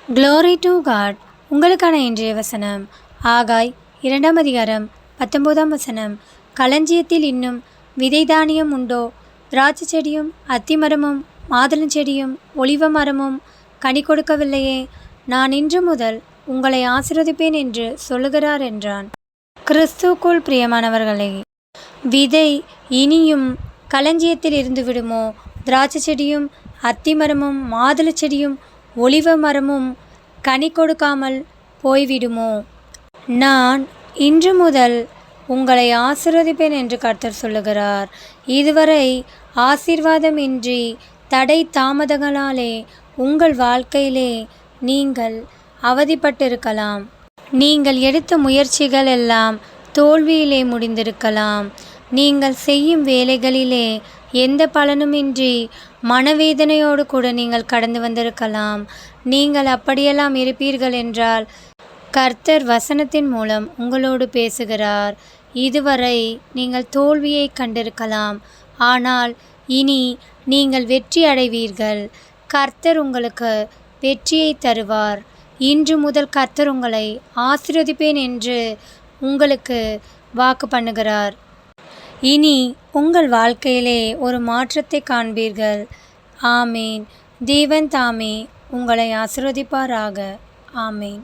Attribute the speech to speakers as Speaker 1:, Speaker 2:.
Speaker 1: Glory to God. உங்களுக்கான இன்றைய வசனம் ஆகாய் 2 அதிகாரம் 19 வசனம். களஞ்சியத்தில் இன்னும் விதை தானியம் உண்டோ? திராட்சை செடியும் அத்திமரமும் மாதுளஞ்செடியும் ஒலிவ மரமும் கனி கொடுக்கவில்லையே? நான் இன்று முதல் உங்களை ஆசீர்வதிப்பேன் என்று சொல்லுகிறார் என்றான். கிறிஸ்துவுக்குள் பிரியமானவர்களே, விதை இனியும் களஞ்சியத்தில் இருந்து விடுமோ? திராட்சை செடியும் அத்திமரமும் மாதுளச்செடியும் ஒலிவ மரமும் கனி கொடுக்காமல் போய்விடுமோ? நான் இன்று முதல் உங்களை ஆசீர்வதிப்பேன் என்று கர்த்தர் சொல்லுகிறார். இதுவரை ஆசீர்வாதமின்றி தடை தாமதங்களாலே உங்கள் வாழ்க்கையிலே நீங்கள் அவதிப்பட்டிருக்கலாம். நீங்கள் எடுத்த முயற்சிகள் எல்லாம் தோல்வியிலே முடிந்திருக்கலாம். நீங்கள் செய்யும் வேலைகளிலே எந்த பலனுமின்றி மனவேதனையோடு கூட நீங்கள் கடந்து வந்திருக்கலாம். நீங்கள் அப்படியெல்லாம் இருப்பீர்கள் என்றால் கர்த்தர் வசனத்தின் மூலம் உங்களோடு பேசுகிறார். இதுவரை நீங்கள் தோல்வியை கண்டிருக்கலாம், ஆனால் இனி நீங்கள் வெற்றி அடைவீர்கள். கர்த்தர் உங்களுக்கு வெற்றியை தருவார். இன்று முதல் கர்த்தர் உங்களை ஆசீர்வதிப்பேன் என்று உங்களுக்கு வாக்கு பண்ணுகிறார். இனி உங்கள் வாழ்க்கையிலே ஒரு மாற்றத்தை காண்பீர்கள். ஆமேன். தேவன் தாமே உங்களை ஆசீர்வதிப்பாராக. ஆமேன்.